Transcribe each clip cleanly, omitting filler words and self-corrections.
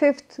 5th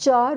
4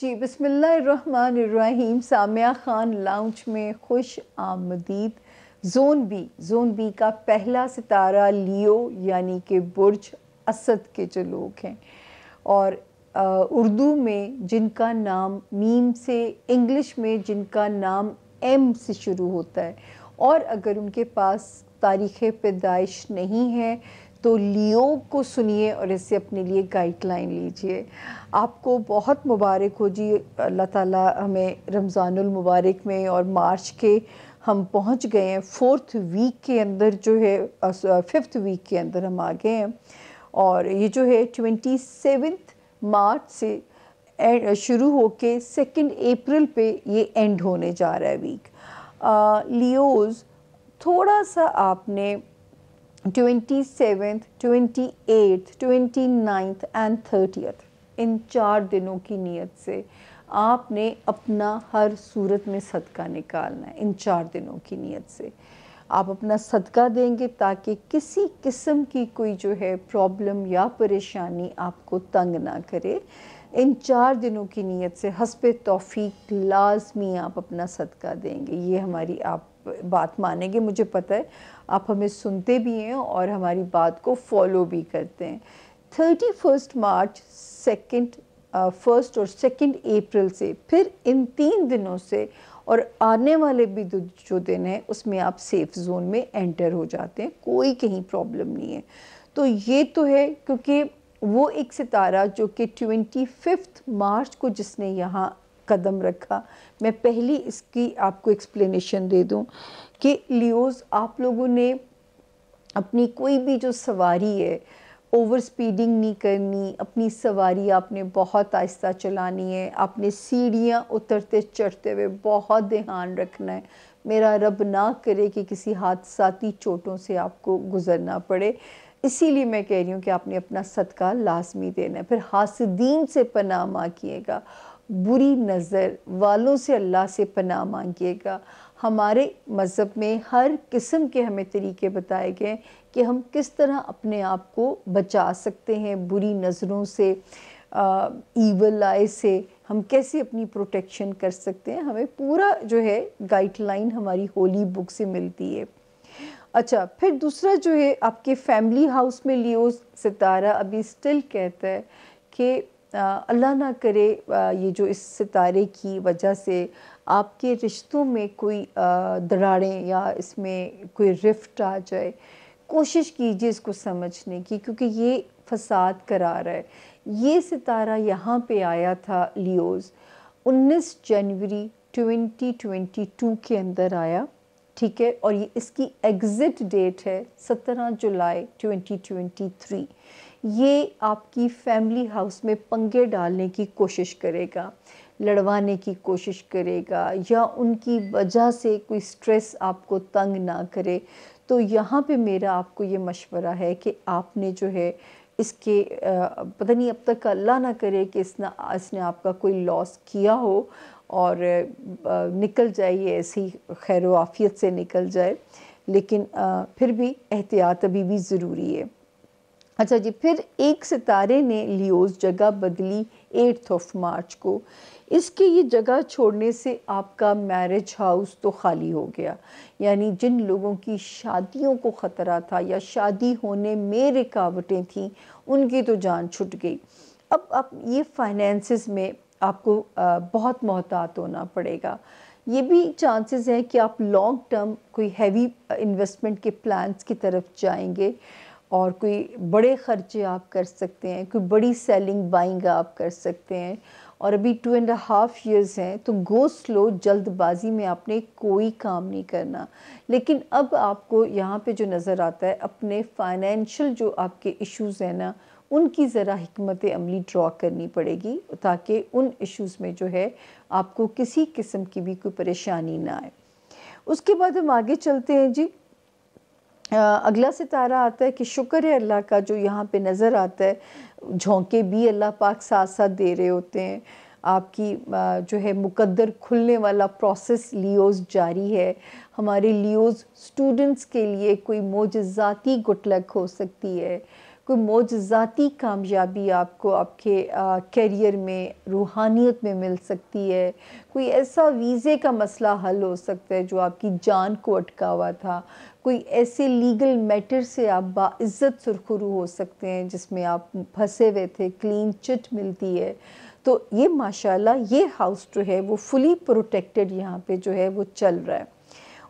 جی بسم اللہ الرحمن الرحیم. سامیہ خان لاؤنج میں خوش آمدید. زون بی کا پہلا ستارہ لیو یعنی کہ برج اسد کے جو لوگ ہیں، اور اردو میں جن کا نام میم سے، انگلش میں جن کا نام ایم سے شروع ہوتا ہے، اور اگر ان کے پاس تاریخ پیدائش نہیں ہے تو لیو کو سنیے اور اس سے اپنے لیے گائیڈ لائن لیجئے. آپ کو بہت مبارک ہو جی. اللہ تعالیٰ ہمیں رمضان المبارک میں اور مارچ کے ہم پہنچ گئے ہیں 4th ویک کے اندر، جو ہے 5th ویک کے اندر ہم آ گئے ہیں، اور یہ جو ہے 27 مارچ سے شروع ہو کے 2 اپریل پہ یہ اینڈ ہونے جا رہا ہے ویک. لیوز تھوڑا سا آپ نے 27th 28th 29th and 30th ان 4 دنوں کی نیت سے آپ نے اپنا ہر صورت میں صدقہ نکالنا ہے. ان 4 دنوں کی نیت سے آپ اپنا صدقہ دیں گے تاکہ کسی قسم کی کوئی جو ہے پرابلم یا پریشانی آپ کو تنگ نہ کرے. ان 4 دنوں کی نیت سے حسب توفیق لازمی آپ اپنا صدقہ دیں گے. یہ ہماری آپ بات مانیں گے، مجھے پتہ ہے آپ ہمیں سنتے بھی ہیں اور ہماری بات کو فالو بھی کرتے ہیں. 31 مارچ 1 اور 2 اپریل سے پھر ان 3 دنوں سے اور آنے والے بھی جو دن ہیں اس میں آپ سیف زون میں انٹر ہو جاتے ہیں، کوئی کہیں پرابلم نہیں ہے. تو یہ تو ہے کیونکہ وہ ایک ستارہ جو کہ 25 مارچ کو جس نے یہاں قدم رکھا. میں پہلی اس کی آپ کو ایکسپلینیشن دے دوں کہ لیوز، آپ لوگوں نے اپنی کوئی بھی جو سواری ہے اوور سپیڈنگ نہیں کرنی. اپنی سواری آپ نے بہت آہستہ چلانی ہے. آپ نے سیڑھیاں اترتے چڑھتے ہوئے بہت دھیان رکھنا ہے. میرا رب نہ کرے کہ کسی حادثاتی چوٹوں سے آپ کو گزرنا پڑے. اسی لیے میں کہہ رہی ہوں کہ آپ نے اپنا صدقہ لازمی دینا ہے. پھر حاسدین سے پناہ مانگیے گا، بری نظر والوں سے اللہ سے پناہ مانگیے گا. ہمارے مذہب میں ہر قسم کے ہمیں طریقے بتائے گئے کہ ہم کس طرح اپنے آپ کو بچا سکتے ہیں بری نظروں سے، ایول آئی سے ہم کیسے اپنی پروٹیکشن کر سکتے ہیں. ہمیں پورا جو ہے گائیڈ لائن ہماری ہولی بک سے ملتی ہے. اچھا، پھر دوسرا جو ہے آپ کے فیملی ہاؤس میں لیو ستارہ ابھی سٹل کہتا ہے کہ اللہ نہ کرے یہ جو اس ستارے کی وجہ سے آپ کے رشتوں میں کوئی دراڑیں یا اس میں کوئی رفٹ آ جائے. کوشش کیجئے اس کو سمجھنے کی، کیونکہ یہ فساد کرا رہا ہے. یہ ستارہ یہاں پہ آیا تھا لیوز 19 جنوری 2022 کے اندر آیا، ٹھیک ہے، اور یہ اس کی ایگزٹ ڈیٹ ہے 17 جولائی 2023. یہ آپ کی فیملی ہاؤس میں پنگے ڈالنے کی کوشش کرے گا، لڑوانے کی کوشش کرے گا، یا ان کی وجہ سے کوئی سٹریس آپ کو تنگ نہ کرے. تو یہاں پہ میرا آپ کو یہ مشورہ ہے کہ آپ نے جو ہے اس کے پتہ نہیں اب تک اللہ نہ کرے کہ اس نے آپ کا کوئی لاس کیا ہو اور نکل جائے، یہ ایسی خیر و عافیت سے نکل جائے، لیکن پھر بھی احتیاط ابھی بھی ضروری ہے. اچھا جی، پھر ایک ستارے نے لیوز جگہ بدلی 8 مارچ کو. اس کے یہ جگہ چھوڑنے سے آپ کا میرج ہاؤس تو خالی ہو گیا. یعنی جن لوگوں کی شادیوں کو خطرہ تھا یا شادی ہونے میں رکاوٹیں تھیں، ان کی تو جان چھٹ گئی. اب یہ فائنینسز میں آپ کو بہت محتاط ہونا پڑے گا. یہ بھی چانسز ہیں کہ آپ لانگ ٹرم کوئی ہیوی انویسٹمنٹ کے پلانز کی طرف جائیں گے اور کوئی بڑے خرچے آپ کر سکتے ہیں، کوئی بڑی سیلنگ بائنگ آپ کر سکتے ہیں. اور ابھی 2.5 ایئرز ہیں، تو گو سلو، جلد بازی میں آپ نے کوئی کام نہیں کرنا. لیکن اب آپ کو یہاں پہ جو نظر آتا ہے، اپنے فائنینشل جو آپ کے ایشوز ہیں نا، ان کی ذرا حکمت عملی ڈرا کرنی پڑے گی تاکہ ان ایشوز میں جو ہے آپ کو کسی قسم کی بھی کوئی پریشانی نہ آئے. اس کے بعد ہم آگے چلتے ہیں جی. اگلا ستارہ آتا ہے کہ شکر ہے اللہ کا جو یہاں پہ نظر آتا ہے. جھونکے بھی اللہ پاک ساتھ ساتھ دے رہے ہوتے ہیں. آپ کی جو ہے مقدر کھلنے والا پروسیس لیوز جاری ہے. ہمارے لیوز سٹوڈنٹس کے لیے کوئی معجزاتی گڈ لک ہو سکتی ہے، کوئی معجزاتی کامیابی آپ کو آپ کے کیریئر میں، روحانیت میں مل سکتی ہے، کوئی ایسا ویزے کا مسئلہ حل ہو سکتا ہے جو آپ کی جان کو اٹکا ہوا تھا، کوئی ایسے لیگل میٹر سے آپ باعزت سرخرو ہو سکتے ہیں جس میں آپ پھنسے ہوئے تھے، کلین چٹ ملتی ہے. تو یہ ماشاءاللہ یہ ہاؤس جو ہے وہ فلی پروٹیکٹڈ یہاں پہ جو ہے وہ چل رہا ہے.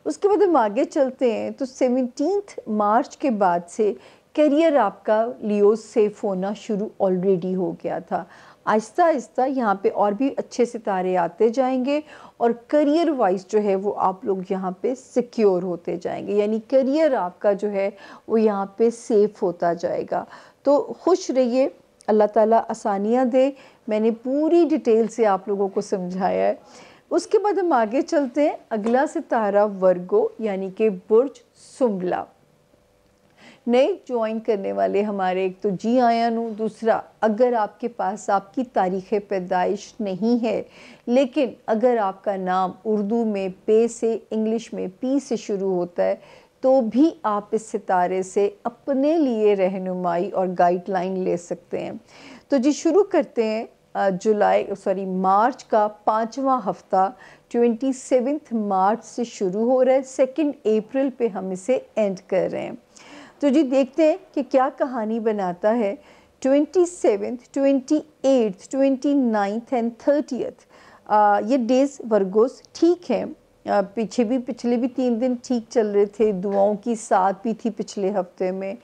اس کے بعد ہم آگے چلتے ہیں تو 17 مارچ کے بعد سے کیریئر آپ کا لیو سیف ہونا شروع آلریڈی ہو گیا تھا. آہستہ آہستہ یہاں پہ اور بھی اچھے ستارے آتے جائیں گے اور کیریئر وائز جو ہے وہ آپ لوگ یہاں پہ سیکیور ہوتے جائیں گے، یعنی کیریئر آپ کا جو ہے وہ یہاں پہ سیف ہوتا جائے گا. تو خوش رہیے، اللہ تعالیٰ آسانیاں دے. میں نے پوری ڈیٹیل سے آپ لوگوں کو سمجھایا ہے. اس کے بعد ہم آگے چلتے ہیں. اگلا ستارہ ورگو یعنی کہ برج سنبلا. نئے جوائن کرنے والے ہمارے ایک تو جی آیا نو، دوسرا اگر آپ کے پاس آپ کی تاریخ پیدائش نہیں ہے لیکن اگر آپ کا نام اردو میں پے سے، انگلش میں پی سے شروع ہوتا ہے تو بھی آپ اس ستارے سے اپنے لیے رہنمائی اور گائیڈ لائن لے سکتے ہیں. تو جی شروع کرتے ہیں. مارچ کا 5واں ہفتہ 27 مارچ سے شروع ہو رہا ہے، 2 اپریل پہ ہم اسے اینڈ کر رہے ہیں. تو جی دیکھتے ہیں کہ کیا کہانی بناتا ہے. 27th 28th 29th and 30th یہ ڈیز ورگوز ٹھیک ہیں. پچھلے بھی 3 دن ٹھیک چل رہے تھے، دعاؤں کی ساتھ بھی تھی پچھلے ہفتے میں،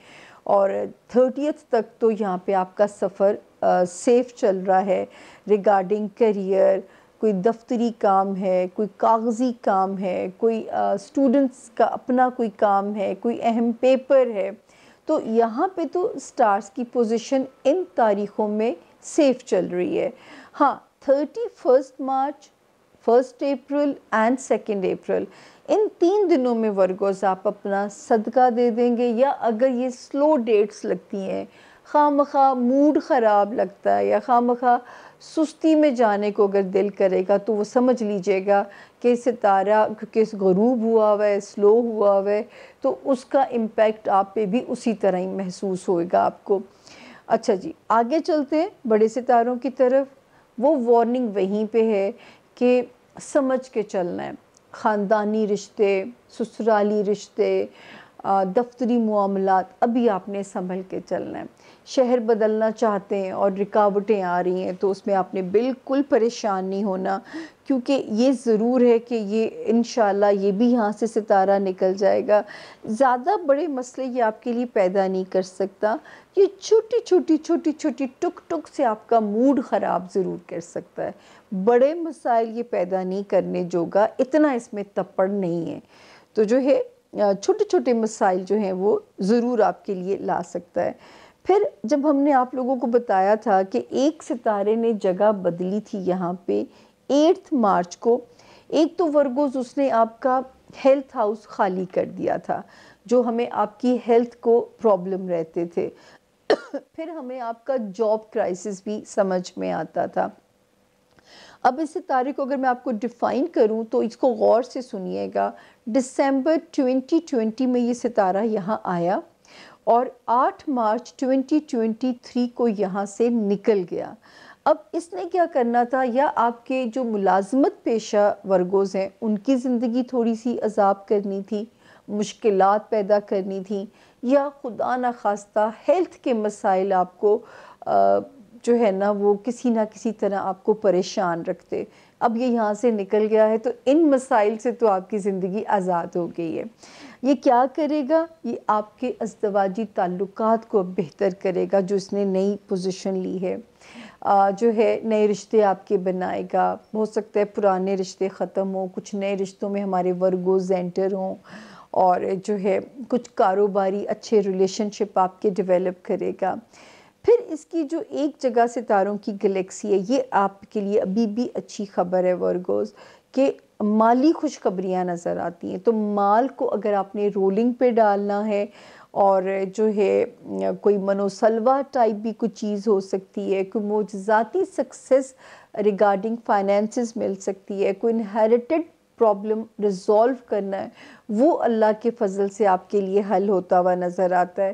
اور 30th تک تو یہاں پہ آپ کا سفر سیف چل رہا ہے. ریگارڈنگ کیریئر، کوئی دفتری کام ہے، کوئی کاغذی کام ہے، کوئی اسٹوڈنٹس کا اپنا کوئی کام ہے، کوئی اہم پیپر ہے، تو یہاں پہ تو سٹارز کی پوزیشن ان تاریخوں میں سیف چل رہی ہے. ہاں 31 مارچ، 1 اپریل اینڈ 2 اپریل ان 3 دنوں میں ورگوز آپ اپنا صدقہ دے دیں گے، یا اگر یہ سلو ڈیٹس لگتی ہیں، خواہ مخواہ موڈ خراب لگتا ہے یا خواہ مخواہ سستی میں جانے کو اگر دل کرے گا تو وہ سمجھ لیجئے گا کہ ستارہ کیونکہ غروب ہوا ہوا ہے، سلو ہوا ہوا ہے، تو اس کا امپیکٹ آپ پہ بھی اسی طرح ہی محسوس ہوئے گا آپ کو. اچھا جی آگے چلتے ہیں بڑے ستاروں کی طرف. وہ وارننگ وہیں پہ ہے کہ سمجھ کے چلنا ہے. خاندانی رشتے، سسرالی رشتے، دفتری معاملات ابھی آپ نے سنبھل کے چلنا ہے. شہر بدلنا چاہتے ہیں اور رکاوٹیں آ رہی ہیں تو اس میں آپ نے بالکل پریشان نہیں ہونا، کیونکہ یہ ضرور ہے کہ یہ انشاءاللہ یہ بھی یہاں سے ستارہ نکل جائے گا. زیادہ بڑے مسئلے یہ آپ کے لیے پیدا نہیں کر سکتا، یہ چھوٹی ٹک ٹک سے آپ کا موڈ خراب ضرور کر سکتا ہے. بڑے مسائل یہ پیدا نہیں کرنے جوگا، اتنا اس میں تپڑ نہیں ہے. تو جو ہے چھوٹے مسائل جو ہیں وہ ضرور آپ کے لیے لا سکتا ہے. پھر جب ہم نے آپ لوگوں کو بتایا تھا کہ ایک ستارے نے جگہ بدلی تھی یہاں پہ 8 مارچ کو، ایک تو ورگوز اس نے آپ کا ہیلتھ ہاؤس خالی کر دیا تھا، جو ہمیں آپ کی ہیلتھ کو پرابلم رہتے تھے. پھر ہمیں آپ کا جاب کرائسس بھی سمجھ میں آتا تھا. اب اس ستارے کو اگر میں آپ کو ڈیفائن کروں تو اس کو غور سے سنیے گا. دسمبر 2020 میں یہ ستارہ یہاں آیا اور 8 مارچ 2023 کو یہاں سے نکل گیا. اب اس نے کیا کرنا تھا، یا آپ کے جو ملازمت پیشہ ورگوز ہیں ان کی زندگی تھوڑی سی عذاب کرنی تھی، مشکلات پیدا کرنی تھی، یا خدا نخواستہ ہیلتھ کے مسائل آپ کو جو ہے نا وہ کسی نہ کسی طرح آپ کو پریشان رکھتے. اب یہ یہاں سے نکل گیا ہے تو ان مسائل سے تو آپ کی زندگی آزاد ہو گئی ہے. یہ کیا کرے گا، یہ آپ کے ازدواجی تعلقات کو بہتر کرے گا جو اس نے نئی پوزیشن لی ہے. جو ہے نئے رشتے آپ کے بنائے گا. ہو سکتا ہے پرانے رشتے ختم ہوں، کچھ نئے رشتوں میں ہمارے ورگوز انٹر ہوں، اور جو ہے کچھ کاروباری اچھے ریلیشن شپ آپ کے ڈیولپ کرے گا. پھر اس کی جو ایک جگہ ستاروں کی گلیکسی ہے، یہ آپ کے لیے ابھی بھی اچھی خبر ہے ورگوز، کہ مالی خوشخبریاں نظر آتی ہیں. تو مال کو اگر آپ نے رولنگ پہ ڈالنا ہے، اور جو ہے کوئی منوسلوا ٹائپ بھی کوئی چیز ہو سکتی ہے، کوئی معجزاتی سکسیس ریگارڈنگ فائنینسز مل سکتی ہے، کوئی انہیریٹڈ پرابلم ریزولو کرنا ہے، وہ اللہ کے فضل سے آپ کے لیے حل ہوتا ہوا نظر آتا ہے.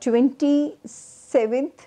27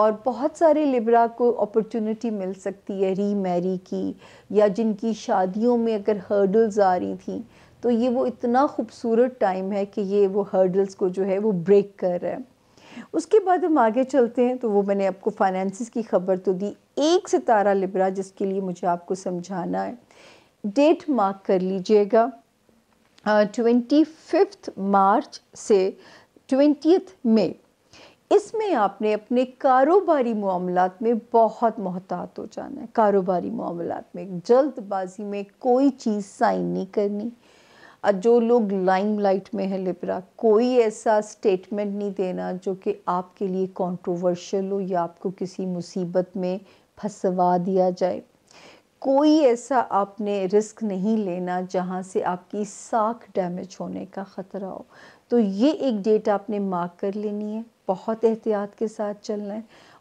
اور بہت سارے لبرا کو اپرچونٹی مل سکتی ہے ری میری کی، یا جن کی شادیوں میں اگر ہرڈلز آ رہی تھیں تو یہ وہ اتنا خوبصورت ٹائم ہے کہ یہ وہ ہرڈلز کو جو ہے وہ بریک کر رہا ہے۔ اس کے بعد ہم آگے چلتے ہیں تو وہ میں نے آپ کو فائنینسز کی خبر تو دی۔ ایک ستارہ لبرا جس کے لیے مجھے آپ کو سمجھانا ہے، ڈیٹ مارک کر لیجئے گا 25 مارچ سے 20 مئی۔ اس میں آپ نے اپنے کاروباری معاملات میں بہت محتاط ہو جانا ہے۔ کاروباری معاملات میں جلد بازی میں کوئی چیز سائن نہیں کرنی۔ جو لوگ لائم لائٹ میں ہے لبرا، کوئی ایسا سٹیٹمنٹ نہیں دینا جو کہ آپ کے لیے کنٹروورشل ہو یا آپ کو کسی مصیبت میں پھنسوا دیا جائے۔ کوئی ایسا آپ نے رسک نہیں لینا جہاں سے آپ کی ساکھ ڈیمیج ہونے کا خطرہ ہو۔ تو یہ ایک ڈیٹ آپ نے مارک کر لینی ہے، بہت احتیاط کے ساتھ چلنا ہے۔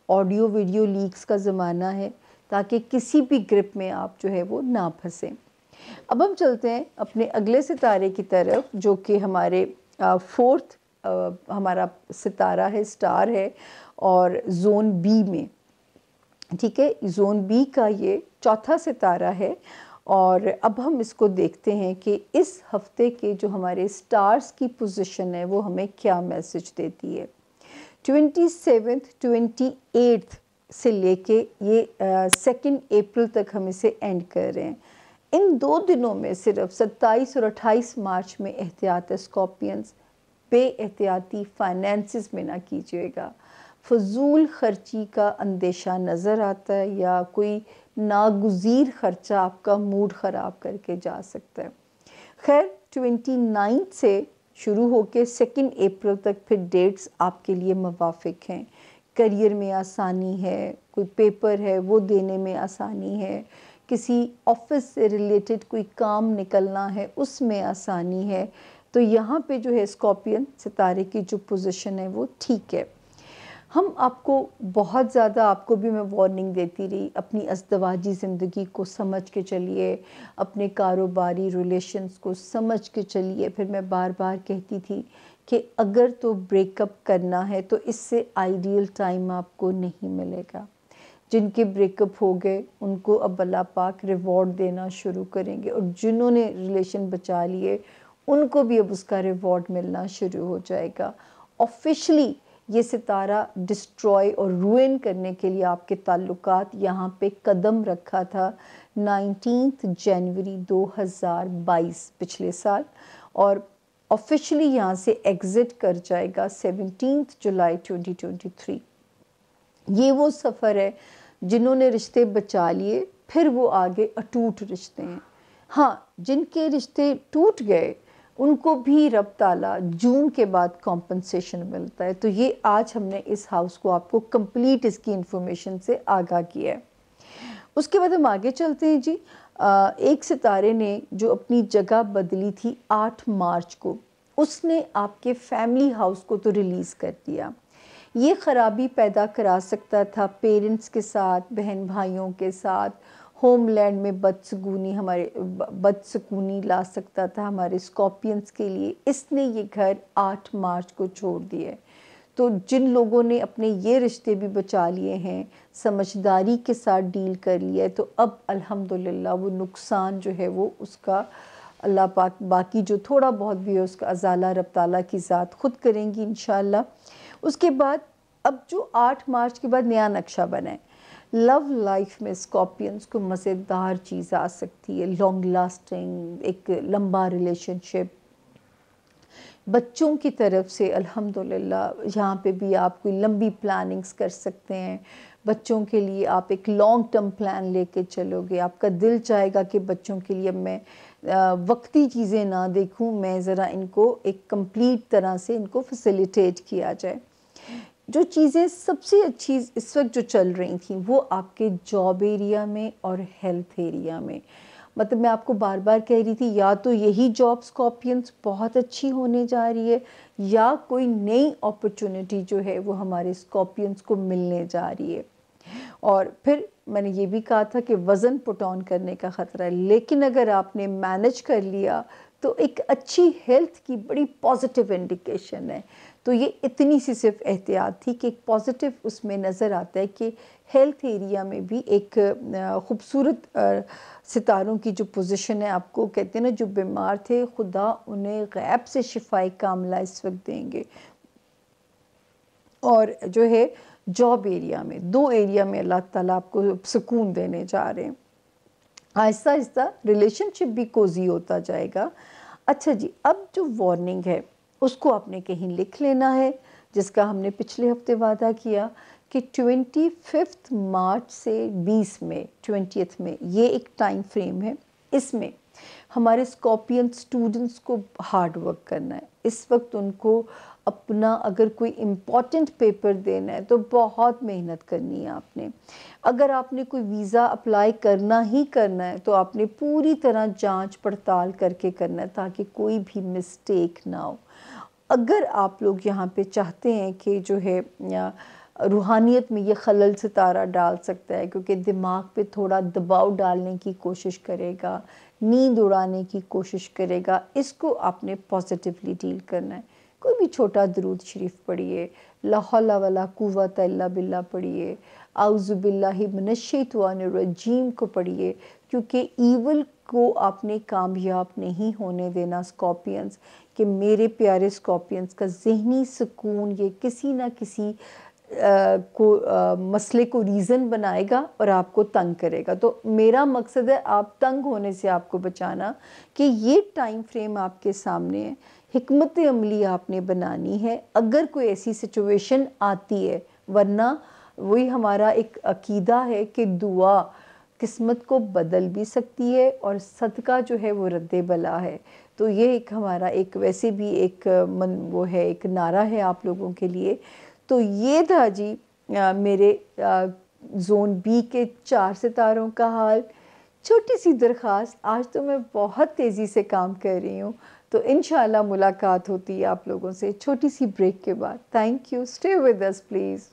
آڈیو ویڈیو لیکس کا زمانہ ہے تاکہ کسی بھی گرپ میں آپ جو ہے وہ نہ پھنسیں۔ اب ہم چلتے ہیں اپنے اگلے ستارے کی طرف جو کہ ہمارے فورتھ ہمارا ستارہ ہے، سٹار ہے، اور زون بی میں، ٹھیک ہے، زون بی کا یہ چوتھا ستارہ ہے۔ اور اب ہم اس کو دیکھتے ہیں کہ اس ہفتے کے جو ہمارے سٹارز کی پوزیشن ہے وہ ہمیں کیا میسج دیتی ہے۔ 27 28 سے لے کے یہ 2 اپریل تک ہم اسے اینڈ کر رہے ہیں۔ ان 2 دنوں میں صرف 27 اور 28 مارچ میں احتیاط ہے اسکارپینز، بے احتیاطی فائنینسز میں نہ کیجیے گا۔ فضول خرچی کا اندیشہ نظر آتا ہے یا کوئی ناگزیر خرچہ آپ کا موڈ خراب کر کے جا سکتا ہے۔ خیر 29 سے شروع ہو کے 2 اپریل تک پھر ڈیٹس آپ کے لیے موافق ہیں۔ کریئر میں آسانی ہے، کوئی پیپر ہے وہ دینے میں آسانی ہے، کسی آفس سے ریلیٹڈ کوئی کام نکلنا ہے اس میں آسانی ہے۔ تو یہاں پہ جو ہے اسکارپین ستارے کی جو پوزیشن ہے وہ ٹھیک ہے۔ ہم آپ کو بہت زیادہ، آپ کو بھی میں وارننگ دیتی رہی، اپنی ازدواجی زندگی کو سمجھ کے چلیے، اپنے کاروباری ریلیشنز کو سمجھ کے چلیے۔ پھر میں بار بار کہتی تھی کہ اگر تو بریک اپ کرنا ہے تو اس سے آئیڈیل ٹائم آپ کو نہیں ملے گا۔ جن کے بریک اپ ہو گئے ان کو اب اللہ پاک ریوارڈ دینا شروع کریں گے، اور جنہوں نے ریلیشن بچا لیے ان کو بھی اب اس کا ریوارڈ ملنا شروع ہو جائے گا۔ آفیشلی یہ ستارہ ڈسٹروائے اور روئن کرنے کے لیے آپ کے تعلقات یہاں پہ قدم رکھا تھا 19 جنوری 2022 پچھلے سال، اور آفیشلی یہاں سے ایگزٹ کر جائے گا 17 جولائی 2023۔ یہ وہ سفر ہے جنہوں نے رشتے بچا لیے پھر وہ آگے اٹوٹ رشتے ہیں۔ ہاں، جن کے رشتے ٹوٹ گئے ان کو بھی رب تعالیٰ جون کے بعد کمپنسیشن ملتا ہے۔ تو یہ آج ہم نے اس ہاؤس کو آپ کو کمپلیٹ اس کی انفارمیشن سے آگاہ کیا ہے۔ اس کے بعد ہم آگے چلتے ہیں جی۔ ایک ستارے نے جو اپنی جگہ بدلی تھی 8 مارچ کو، اس نے آپ کے فیملی ہاؤس کو تو ریلیز کر دیا۔ یہ خرابی پیدا کرا سکتا تھا پیرنٹس کے ساتھ، بہن بھائیوں کے ساتھ، ہوم لینڈ میں بدسکونی لا سکتا تھا ہمارے اسکارپینز کے لیے۔ اس نے یہ گھر 8 مارچ کو چھوڑ دیا ہے۔ تو جن لوگوں نے اپنے یہ رشتے بھی بچا لیے ہیں، سمجھداری کے ساتھ ڈیل کر لیا ہے، تو اب الحمدللہ وہ نقصان جو ہے وہ اس کا اللہ پاک باقی جو تھوڑا بہت بھی ہے اس کا ازالہ رب تعالیٰ کی ذات خود کریں گی انشاءاللہ۔ اس کے بعد اب جو 8 مارچ کے بعد نیا نقشہ بنا ہے، لو لائف میں اسکارپینز کو مزیدار چیز آ سکتی ہے، لانگ لاسٹنگ ایک لمبا ریلیشن شپ۔ بچوں کی طرف سے الحمدللہ یہاں پہ بھی آپ کوئی لمبی پلاننگز کر سکتے ہیں۔ بچوں کے لیے آپ ایک لانگ ٹرم پلان لے کے چلو گے، آپ کا دل چاہے گا کہ بچوں کے لیے اب میں وقتی چیزیں نہ دیکھوں، میں ذرا ان کو ایک کمپلیٹ طرح سے ان کو فیسیلیٹیٹ کیا جائے۔ جو چیزیں سب سے اچھی اس وقت جو چل رہی تھیں وہ آپ کے جاب ایریا میں اور ہیلتھ ایریا میں، مطلب میں آپ کو بار بار کہہ رہی تھی یا تو یہی جاب اسکارپینز بہت اچھی ہونے جا رہی ہے یا کوئی نئی اپرچونٹی جو ہے وہ ہمارے اسکارپینز کو ملنے جا رہی ہے۔ اور پھر میں نے یہ بھی کہا تھا کہ وزن پٹ آن کرنے کا خطرہ ہے، لیکن اگر آپ نے مینج کر لیا تو ایک اچھی ہیلتھ کی بڑی پازیٹیو انڈیکیشن ہے. تو یہ اتنی سی صرف احتیاط تھی کہ ایک پازیٹیو اس میں نظر آتا ہے کہ ہیلتھ ایریا میں بھی ایک خوبصورت ستاروں کی جو پوزیشن ہے، آپ کو کہتے ہیں نا جو بیمار تھے خدا انہیں غیب سے شفائے کاملہ اس وقت دیں گے. اور جو ہے جاب ایریا میں 2 ایریا میں اللہ تعالیٰ آپ کو سکون دینے جا رہے ہیں. آہستہ آہستہ ریلیشن شپ بھی کوزی ہوتا جائے گا. اچھا جی، اب جو وارننگ ہے اس کو آپ نے کہیں لکھ لینا ہے، جس کا ہم نے پچھلے ہفتے وعدہ کیا کہ 25 مارچ سے 20 میں 20 میں یہ ایک ٹائم فریم ہے. اس میں ہمارے اسکارپین اسٹوڈنٹس کو ہارڈ ورک کرنا ہے. اس وقت ان کو اپنا اگر کوئی امپورٹنٹ پیپر دینا ہے تو بہت محنت کرنی ہے آپ نے. اگر آپ نے کوئی ویزا اپلائی کرنا ہی کرنا ہے تو آپ نے پوری طرح جانچ پڑتال کر کے کرنا ہے تاکہ کوئی بھی مسٹیک نہ ہو. اگر آپ لوگ یہاں پہ چاہتے ہیں کہ جو ہے روحانیت میں یہ خلل ستارہ ڈال سکتا ہے کیونکہ دماغ پہ تھوڑا دباؤ ڈالنے کی کوشش کرے گا، نیند اڑانے کی کوشش کرے گا، اس کو آپ نے پازیٹیولی ڈیل کرنا ہے. کوئی بھی چھوٹا درود شریف پڑھیے، لا حول ولا قوت الا باللہ پڑھیے، اعوذ باللہ من الشیطان الرجیم کو پڑھیے، کیونکہ ایول کو آپ نے کامیاب نہیں ہونے دینا اسکارپینز. کہ میرے پیارے اسکارپینز کا ذہنی سکون یہ کسی نہ کسی مسئلے کو ریزن بنائے گا اور آپ کو تنگ کرے گا. تو میرا مقصد ہے آپ تنگ ہونے سے آپ کو بچانا، کہ یہ ٹائم فریم آپ کے سامنے ہے، حکمت عملی آپ نے بنانی ہے اگر کوئی ایسی سچویشن آتی ہے. ورنہ وہی ہمارا ایک عقیدہ ہے کہ دعا قسمت کو بدل بھی سکتی ہے اور صدقہ جو ہے وہ رد بلا ہے. تو یہ ایک ہمارا ایک ویسے بھی ایک وہ ہے، ایک نعرہ ہے آپ لوگوں کے لیے. تو یہ تھا جی میرے زون بی کے 4 ستاروں کا حال. چھوٹی سی درخواست، آج تو میں بہت تیزی سے کام کر رہی ہوں، تو انشاءاللہ ملاقات ہوتی ہے آپ لوگوں سے چھوٹی سی بریک کے بعد. Thank you, stay with us please.